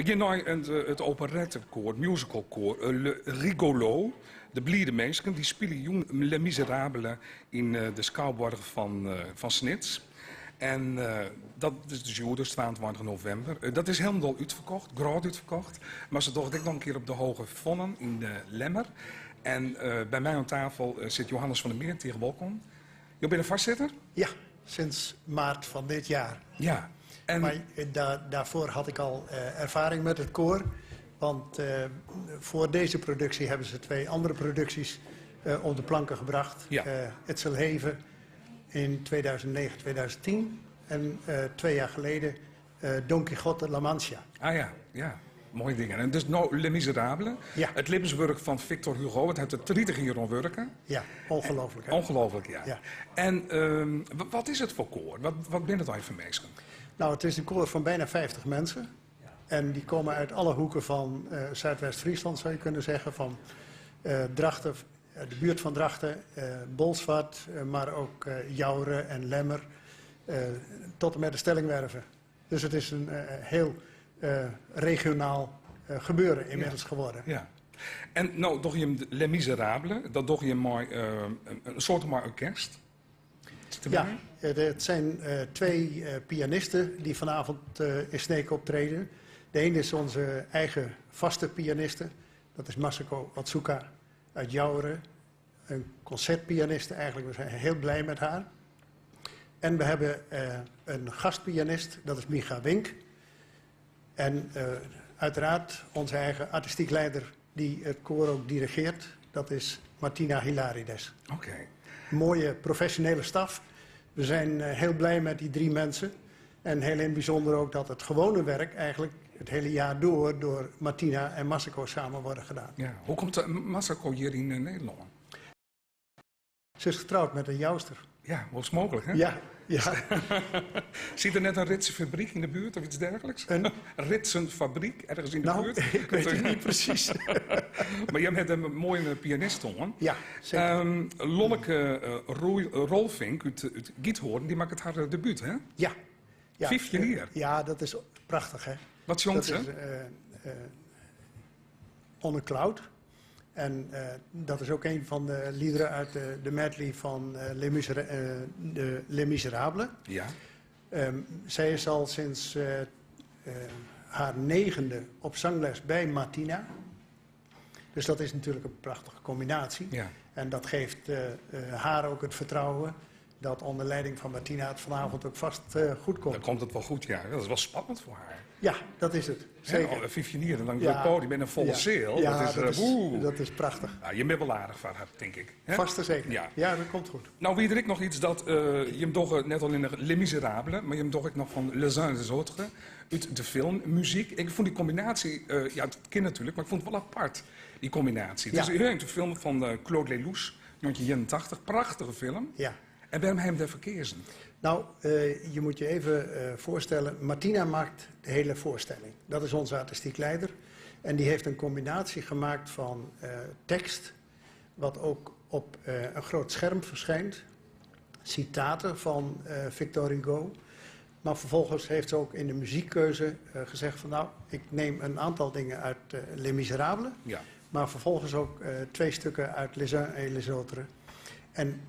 We gaan naar het operettekoor, het musicalkoor, Le Rigolo. De Bliede mensen die spelen jong Les Miserables in de Schouwburg van Snits. En dat is dus dus 22 november. Dat is helemaal uitverkocht, groot uitverkocht. Maar ze dachten ik nog een keer op de Hoge Vonnen in de Lemmer. En bij mij aan tafel zit Johannes van der Meer, tegen welkom. Je bent een vastzitter? Ja, sinds maart van dit jaar. Ja. En... Maar daarvoor had ik al ervaring met het koor. Want voor deze productie hebben ze 2 andere producties op de planken gebracht. Ja. Etzelheven in 2009, 2010. En 2 jaar geleden Don Quixote La Mancha. Ah ja, ja. Mooie dingen. En dus nou Les Miserables. Ja. Het levenswerk van Victor Hugo. Het heeft er 30 jaar aan werken. Ja, ongelooflijk. Hè? Ongelooflijk, ja. Ja. En wat is het voor koor? Wat ben het eigenlijk voor mensen? Nou, het is een koor van bijna 50 mensen. En die komen uit alle hoeken van Zuidwest-Friesland, zou je kunnen zeggen. Van Drachten, de buurt van Drachten, Bolsward, maar ook Jouren en Lemmer. Tot en met de Stellingwerven. Dus het is een heel regionaal gebeuren inmiddels geworden. Ja. En nou, doch je Les Miserables, dat doch je mooi een soort van orkest. Ja, het zijn 2 pianisten die vanavond in Sneek optreden. De ene is onze eigen vaste pianiste. Dat is Masako Otsuka uit Jouren. Een concertpianiste eigenlijk. We zijn heel blij met haar. En we hebben een gastpianist. Dat is Micha Wink. En uiteraard onze eigen artistiek leider die het koor ook dirigeert. Dat is Martina Hilarides. Oké. Mooie professionele staf. We zijn heel blij met die 3 mensen. En heel in het bijzonder ook dat het gewone werk eigenlijk het hele jaar door Martina en Masako samen worden gedaan. Ja. Hoe komt Masako hier in Nederland? Ze is getrouwd met een jouster. Ja, wel is mogelijk, hè? Ja, ja. Ziet er net een Ritse fabriek in de buurt of iets dergelijks? Een Ritse fabriek ergens in de nou, buurt? ik weet het niet precies. Maar jij hebt een mooie pianist, hoor. Ja, zeker. Lonneke Rolfink uit Giethoorn, die maakt het haar debuut, hè? Ja. Ja. 15 jaar. Ja, dat is prachtig, hè? Wat zongt ze? Dat is On a Cloud. En dat is ook een van de liederen uit de medley van Les Miserables. Ja. Zij is al sinds haar 9e op zangles bij Martina. Dus dat is natuurlijk een prachtige combinatie. Ja. En dat geeft haar ook het vertrouwen dat onder leiding van Martina het vanavond ook vast goed komt. Dan komt het wel goed, ja. Dat is wel spannend voor haar. Ja, dat is het. Zeker. 15 jaar en dan Ja. het podium met een volle zeel. Ja, dat is, dat is prachtig. Ja, je bent wel aardig van haar, denk ik. Hè? Vast en zeker. Ja. Ja, dat komt goed. Nou, weet ik nog iets dat je hem toch net al in de Les Miserables, maar je hem toch ook nog van Les uns et les autres uit de filmmuziek. Ik vond die combinatie, ja, het kind natuurlijk, maar ik vond het wel apart, die combinatie. Ja. Dus je hebt de film van Claude Lelouch, 1981, prachtige film. Ja. En waarom heb je hem daar verkeerd? Nou, je moet je even voorstellen, Martina maakt de hele voorstelling. Dat is onze artistiek leider. En die heeft een combinatie gemaakt van tekst, wat ook op een groot scherm verschijnt. Citaten van Victor Hugo. Maar vervolgens heeft ze ook in de muziekkeuze gezegd van nou, ik neem een aantal dingen uit Les Miserables. Ja. Maar vervolgens ook 2 stukken uit Les uns et les autres. En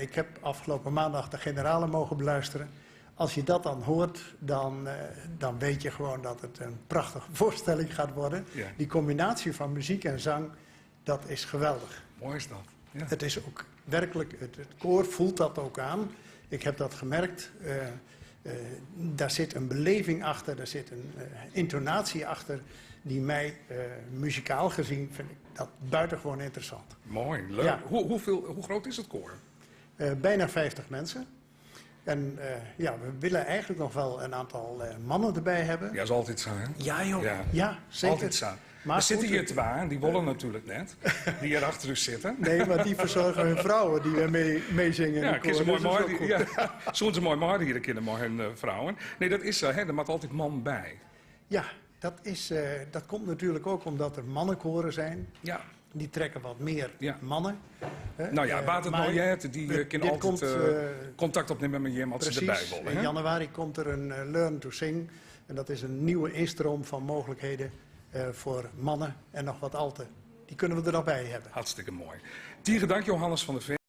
ik heb afgelopen maandag de generale mogen beluisteren. Als je dat dan hoort, dan weet je gewoon dat het een prachtige voorstelling gaat worden. Ja. Die combinatie van muziek en zang, dat is geweldig. Mooi is dat. Ja. Het is ook werkelijk, het koor voelt dat ook aan. Ik heb dat gemerkt. Daar zit een beleving achter, daar zit een intonatie achter die mij, muzikaal gezien, vind ik dat buitengewoon interessant. Mooi, leuk. Ja. Hoe groot is het koor? Bijna 50 mensen. En ja, we willen eigenlijk nog wel een aantal mannen erbij hebben. Ja, is altijd zo, hè? Ja joh, Ja. ja, zeker. Altijd zo. Maar er zitten goed, hier 2 en die willen natuurlijk net. Die hier achter u zitten. Nee, maar die verzorgen hun vrouwen die weer meezingen in Ja, de koor. kiezen mooi Dus dat is maar. ook goed. Ja, soms mooi maar hier kinderen maar hun vrouwen. Nee, dat is zo, hè? Er moet altijd man bij. Ja, dat komt natuurlijk ook omdat er mannenkoren zijn. Ja. Die trekken wat meer Ja. mannen. Nou ja, Baat het maar Milieu, die kunnen altijd komt, contact opnemen met je als ze precies, erbij willen. in Hè? januari komt er een Learn to Sing En dat is een nieuwe instroom van mogelijkheden voor mannen en nog wat alten. Die kunnen we er nog bij hebben. Hartstikke mooi. Tieren dank, Johannes van der Veen.